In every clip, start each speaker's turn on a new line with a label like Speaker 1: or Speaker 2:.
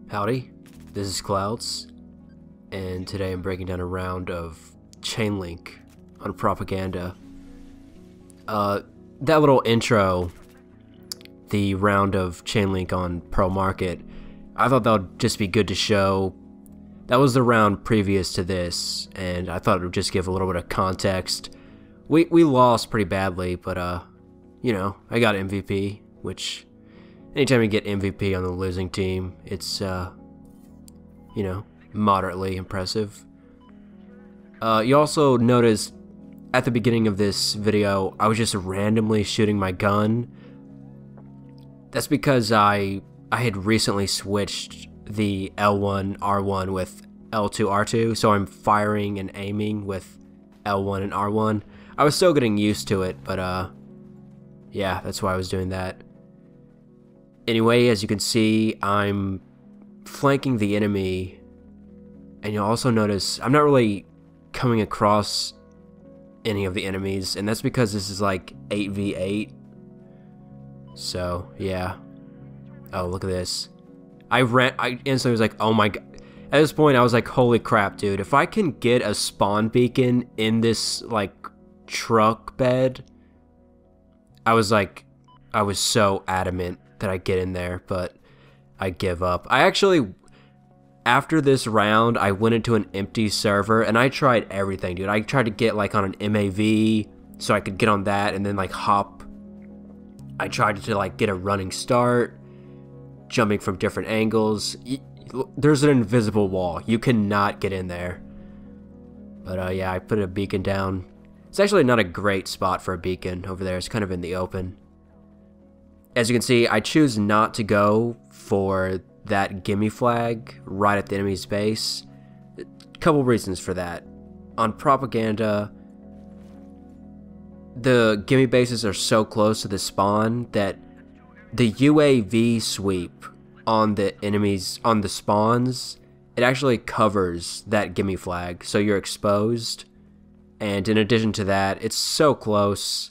Speaker 1: Howdy, this is Clouds, and today I'm breaking down a round of Chainlink on Propaganda. That little intro, the round of Chainlink on Pro Market, I thought that would just be good to show. That was the round previous to this, and I thought it would just give a little bit of context. We lost pretty badly, but you know, I got MVP, which anytime you get MVP on the losing team, it's you know, moderately impressive. You also noticed at the beginning of this video, I was just randomly shooting my gun. That's because I had recently switched the L1 R1 with L2 R2, so I'm firing and aiming with L1 and R1. I was still getting used to it, but yeah, that's why I was doing that. Anyway, as you can see, I'm flanking the enemy, and you'll also notice I'm not really coming across any of the enemies, and that's because this is like 8v8. So yeah. Oh, look at this. I instantly was like, oh my god. At this point I was like, holy crap, dude, if I can get a spawn beacon in this like truck bed, I was so adamant that I get in there, but I give up. I actually, after this round, I went into an empty server and I tried everything, dude. I tried to get like on an MAV so I could get on that and then like hop. I tried to like get a running start, jumping from different angles. There's an invisible wall. You cannot get in there. But yeah, I put a beacon down. It's actually not a great spot for a beacon over there. It's kind of in the open. As you can see, I choose not to go for that gimme flag right at the enemy's base. A couple reasons for that. On Propaganda, the gimme bases are so close to the spawn that the UAV sweep on the enemies, on the spawns, it actually covers that gimme flag, so you're exposed. And in addition to that, it's so close.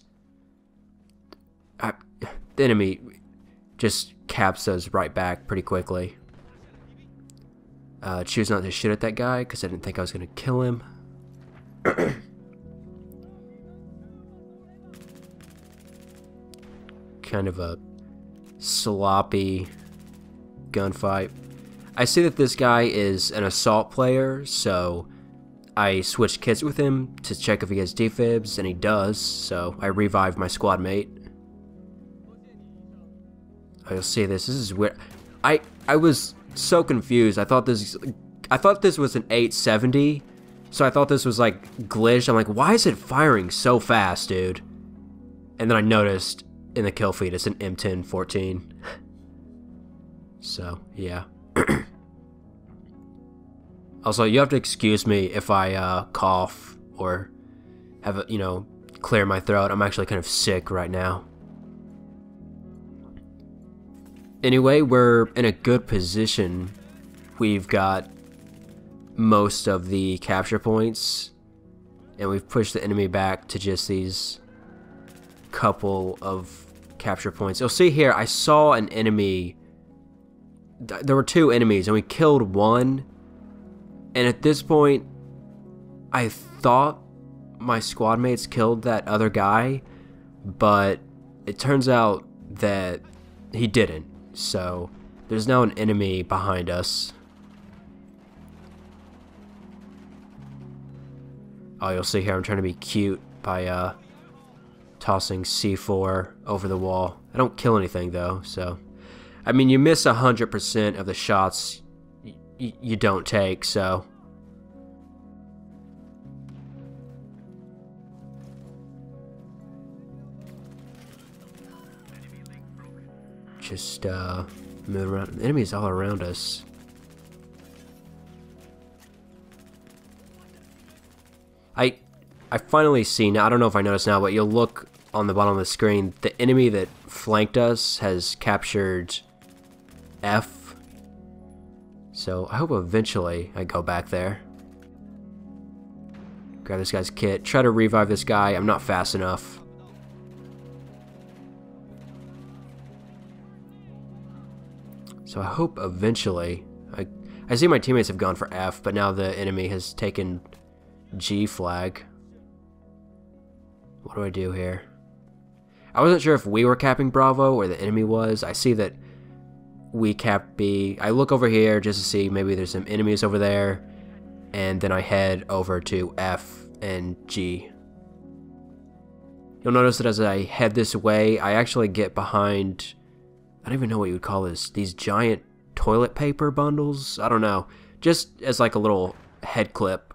Speaker 1: The enemy just caps those right back pretty quickly. Choose not to shoot at that guy because I didn't think I was going to kill him. Kind of a sloppy gunfight. I see that this guy is an assault player, so I switched kits with him to check if he has defibs, and he does, so I revived my squad mate. You'll see this. This is weird. I was so confused. I thought this was an 870, so I thought this was like glitched. I'm like, why is it firing so fast, dude? And then I noticed in the kill feed it's an M1014. So yeah. Also, you have to excuse me if I cough or have a, you know, clear my throat. I'm actually kind of sick right now. Anyway, we're in a good position. We've got most of the capture points, and we've pushed the enemy back to just these couple of capture points. You'll see here, I saw an enemy. There were two enemies, and we killed one. And at this point, I thought my squad mates killed that other guy, but it turns out that he didn't. So there's now an enemy behind us. Oh, you'll see here I'm trying to be cute by tossing C4 over the wall. I don't kill anything though, so I mean, you miss 100% of the shots you don't take, so just move around. Enemies all around us. I finally see now. I don't know if I noticed now, but you'll look on the bottom of the screen. The enemy that flanked us has captured F. So I hope eventually I go back there. Grab this guy's kit. Try to revive this guy. I'm not fast enough. So I hope eventually I see my teammates have gone for F, but now the enemy has taken G flag. What do I do here? I wasn't sure if we were capping Bravo or the enemy was. I see that we cap B. I look over here just to see maybe there's some enemies over there, and then I head over to F and G. You'll notice that as I head this way, I actually get behind, I don't even know what you would call this, these giant toilet paper bundles? I don't know. Just as like a little head clip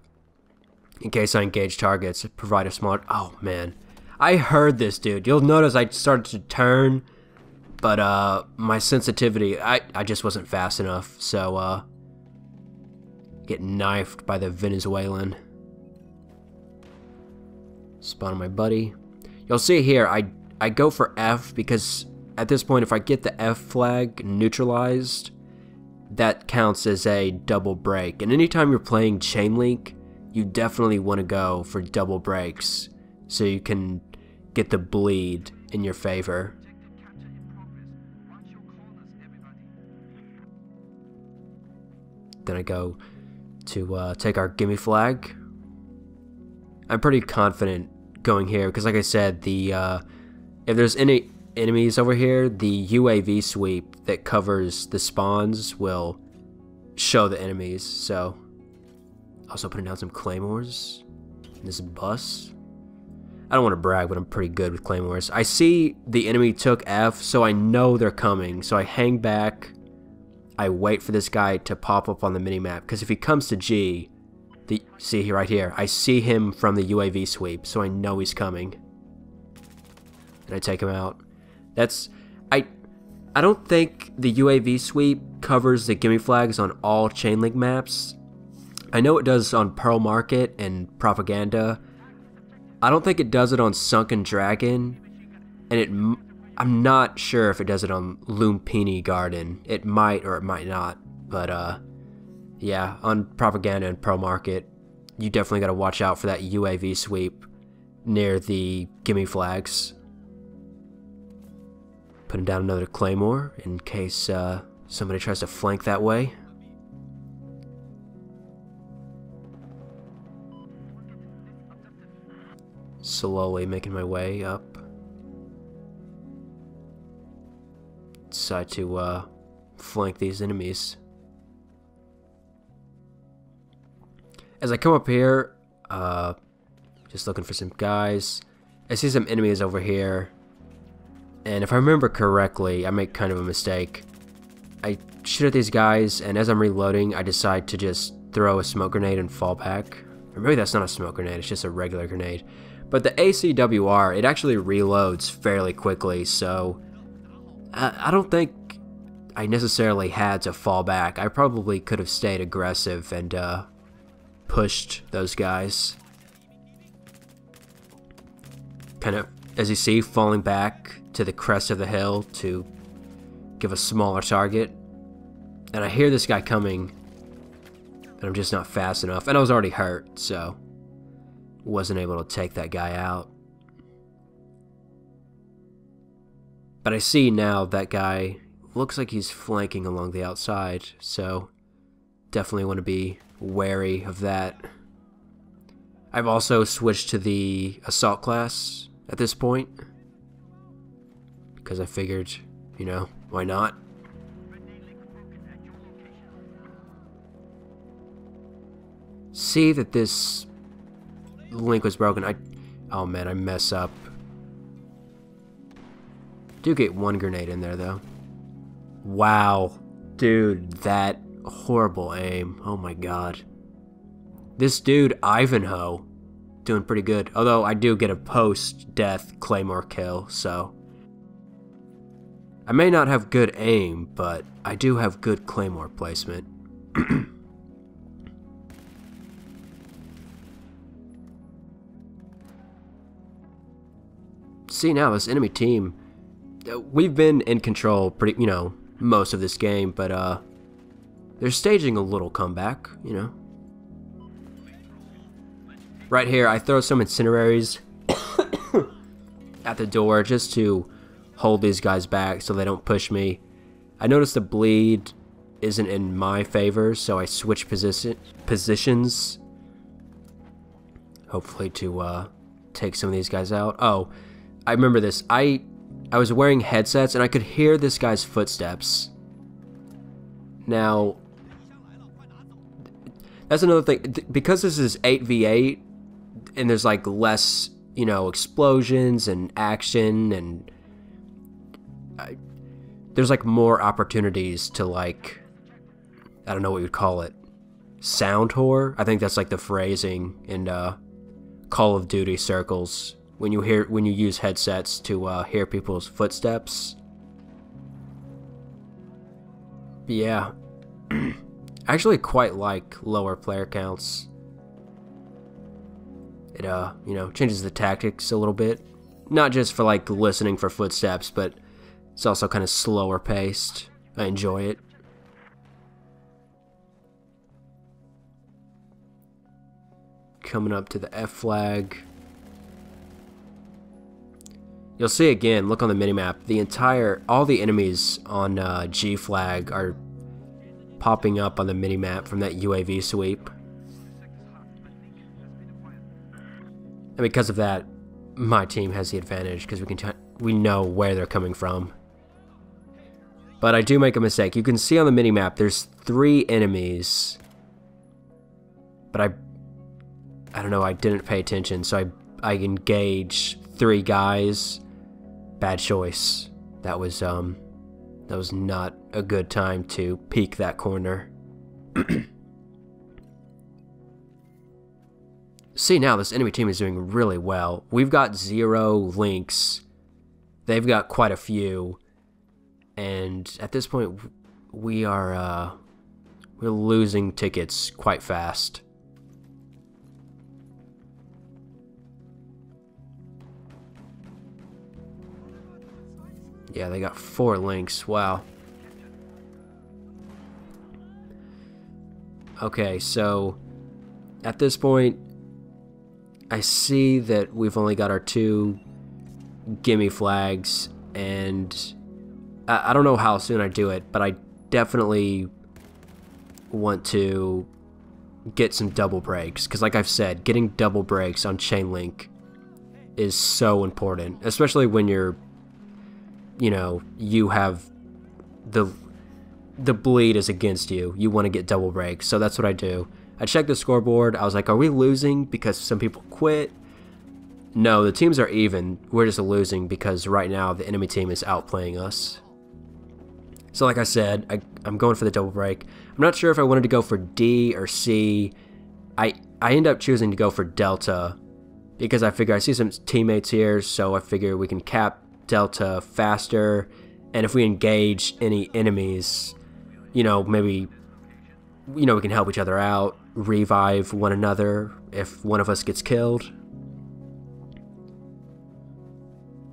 Speaker 1: in case I engage targets, provide a small... Oh, man. I heard this, dude. You'll notice I started to turn, but my sensitivity, I just wasn't fast enough, so get knifed by the Venezuelan. Spawn my buddy. You'll see here, I go for F because at this point, if I get the F flag neutralized, that counts as a double break. And anytime you're playing Chainlink, you definitely want to go for double breaks so you can get the bleed in your favor. Then I go to take our gimme flag. I'm pretty confident going here because, like I said, the if there's any enemies over here, the UAV sweep that covers the spawns will show the enemies. So also putting down some claymores in this bus. I don't want to brag, but I'm pretty good with claymores. I see the enemy took F, so I know they're coming. So I hang back. I wait for this guy to pop up on the minimap, because if he comes to G, see here, right here, I see him from the UAV sweep, so I know he's coming. And I take him out. I don't think the UAV sweep covers the gimme flags on all Chainlink maps. I know it does on Pearl Market and Propaganda. I don't think it does it on Sunken Dragon, and I'm not sure if it does it on Lumpini Garden. It might or it might not, but yeah, on Propaganda and Pearl Market, you definitely got to watch out for that UAV sweep near the gimme flags. Putting down another claymore in case somebody tries to flank that way. Slowly making my way up. Decide to flank these enemies. As I come up here, just looking for some guys. I see some enemies over here. And if I remember correctly, I make kind of a mistake. I shoot at these guys, and as I'm reloading, I decide to just throw a smoke grenade and fall back. Or maybe that's not a smoke grenade, it's just a regular grenade. But the ACWR, it actually reloads fairly quickly, so I don't think I necessarily had to fall back. I probably could have stayed aggressive and pushed those guys. Kind of, as you see, falling back to the crest of the hill to give a smaller target. And I hear this guy coming, and I'm just not fast enough. And I was already hurt, so wasn't able to take that guy out. But I see now that guy looks like he's flanking along the outside, so definitely want to be wary of that. I've also switched to the assault class at this point, because I figured, you know, why not? See that this link was broken. Oh man, I mess up. Do get one grenade in there though. Wow, dude, that horrible aim. Oh my god. This dude Ivanhoe doing pretty good. Although I do get a post-death claymore kill, so I may not have good aim, but I do have good claymore placement. See now, this enemy team, we've been in control pretty, you know, most of this game, but they're staging a little comeback, you know. Right here, I throw some incendiaries at the door just to hold these guys back so they don't push me. I noticed the bleed isn't in my favor, so I switch positions, hopefully to take some of these guys out. Oh, I remember this. I was wearing headsets and I could hear this guy's footsteps. Now, that's another thing. Because this is 8v8 and there's like less, you know, explosions and action, and there's like more opportunities to, like, I don't know what you'd call it, sound whore. I think that's like the phrasing in Call of Duty circles when you use headsets to hear people's footsteps. But yeah, I actually quite like lower player counts. It you know, changes the tactics a little bit, not just for like listening for footsteps, but it's also kind of slower paced. I enjoy it. Coming up to the F flag. You'll see again, look on the minimap, all the enemies on G flag are popping up on the minimap from that UAV sweep. And because of that, my team has the advantage because we know where they're coming from. But I do make a mistake. You can see on the minimap there's 3 enemies, but I don't know, I didn't pay attention, so I engage 3 guys. Bad choice. That was not a good time to peek that corner. See, now this enemy team is doing really well. We've got 0 links. They've got quite a few. And at this point, we're losing tickets quite fast. Yeah, they got 4 links. Wow. Okay, so at this point, I see that we've only got our 2 gimme flags, and I don't know how soon I do it, but I definitely want to get some double breaks, because like I've said, getting double breaks on Chainlink is so important, especially when you're, you know, you have the bleed is against you. You want to get double breaks, so that's what I do. I checked the scoreboard. I was like, are we losing because some people quit? No, the teams are even. We're just losing because right now the enemy team is outplaying us. So like I said, I'm going for the double break. I'm not sure if I wanted to go for D or C. I end up choosing to go for Delta because I figure I see some teammates here, so I figure we can cap Delta faster, and if we engage any enemies, you know, maybe, you know, we can help each other out, revive one another if one of us gets killed.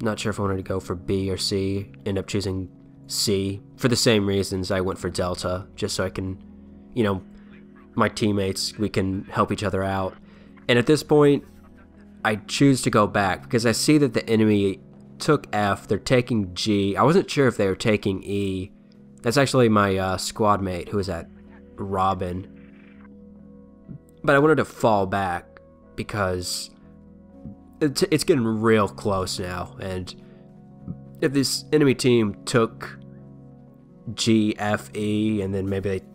Speaker 1: Not sure if I wanted to go for B or C. End up choosing C for the same reasons I went for Delta, just so I can, you know, my teammates, we can help each other out. And at this point, I choose to go back because I see that the enemy took F, they're taking G. I wasn't sure if they were taking E. That's actually my squad mate who was at Robin. But I wanted to fall back because it's getting real close now, and if this enemy team took G, F, E, and then maybe they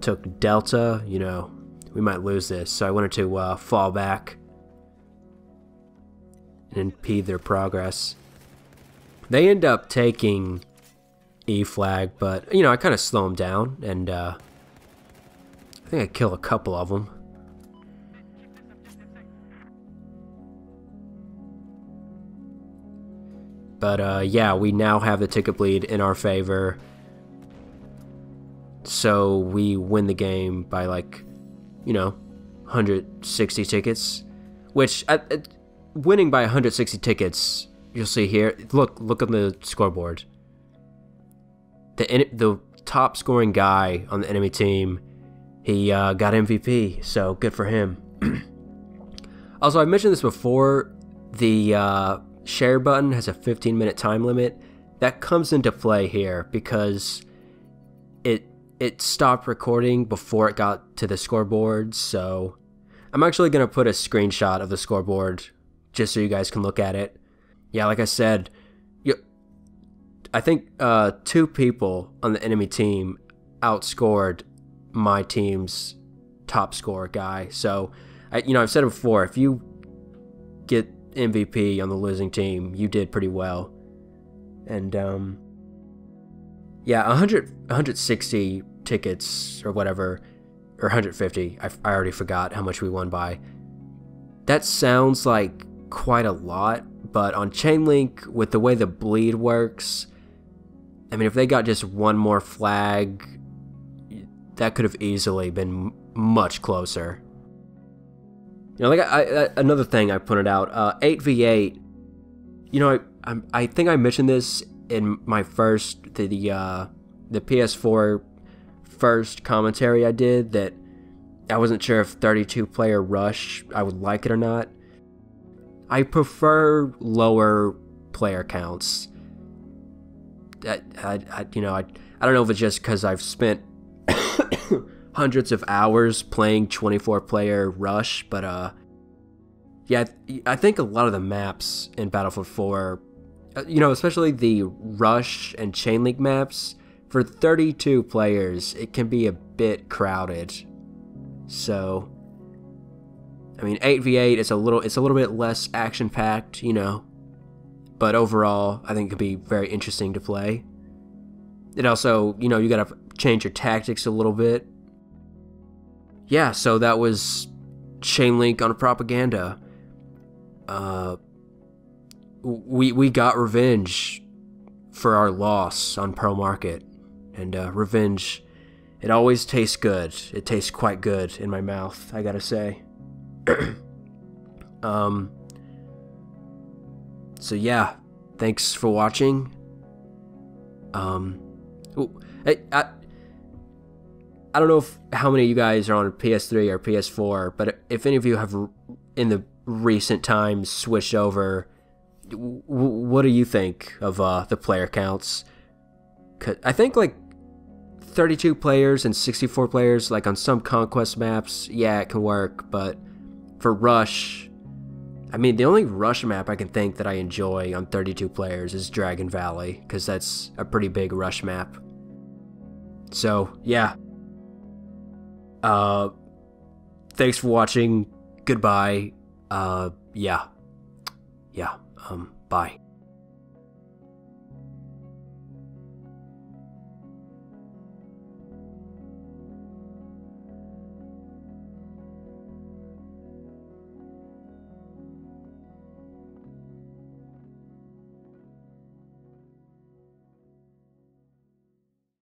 Speaker 1: took Delta, you know, we might lose this. So I wanted to fall back and impede their progress. They end up taking E flag, but, you know, I kind of slow them down, and I think I kill a couple of them. But, yeah, we now have the ticket bleed in our favor, so we win the game by, like, you know, 160 tickets, which, winning by 160 tickets... You'll see here. Look on the scoreboard. The top scoring guy on the enemy team, he got MVP. So good for him. Also, I mentioned this before. The share button has a 15-minute time limit. That comes into play here because it stopped recording before it got to the scoreboard, so I'm actually going to put a screenshot of the scoreboard just so you guys can look at it. Yeah, like I said, I think 2 people on the enemy team outscored my team's top score guy. So, I've said it before, if you get MVP on the losing team, you did pretty well. And, yeah, 160 tickets or whatever, or 150, I already forgot how much we won by. That sounds like quite a lot, but on Chainlink, with the way the bleed works, I mean, if they got just one more flag, that could have easily been much closer. Another thing I pointed out, 8v8, I think I mentioned this in my first, the PS4 first commentary I did, that I wasn't sure if 32-player rush, I would like it or not. I prefer lower player counts. I don't know if it's just because I've spent hundreds of hours playing 24-player rush, but yeah, I think a lot of the maps in Battlefield 4, especially the rush and Chainlink maps, for 32 players, it can be a bit crowded. So, I mean, 8v8 is a little bit less action-packed, but overall, I think it could be very interesting to play. It also, you gotta change your tactics a little bit. Yeah, so that was Chainlink on propaganda. We got revenge for our loss on Pro Market, and revenge, it always tastes good. It tastes quite good in my mouth, I gotta say. So yeah, thanks for watching. I don't know how many of you guys are on PS3 or PS4, but if any of you have in the recent times switched over, what do you think of the player counts? 'Cause I think like 32 players and 64 players, like on some conquest maps, yeah, it can work, but for rush, I mean, the only rush map I can think that I enjoy on 32 players is Dragon Valley, because that's a pretty big rush map. So, yeah. Thanks for watching. Goodbye. Bye.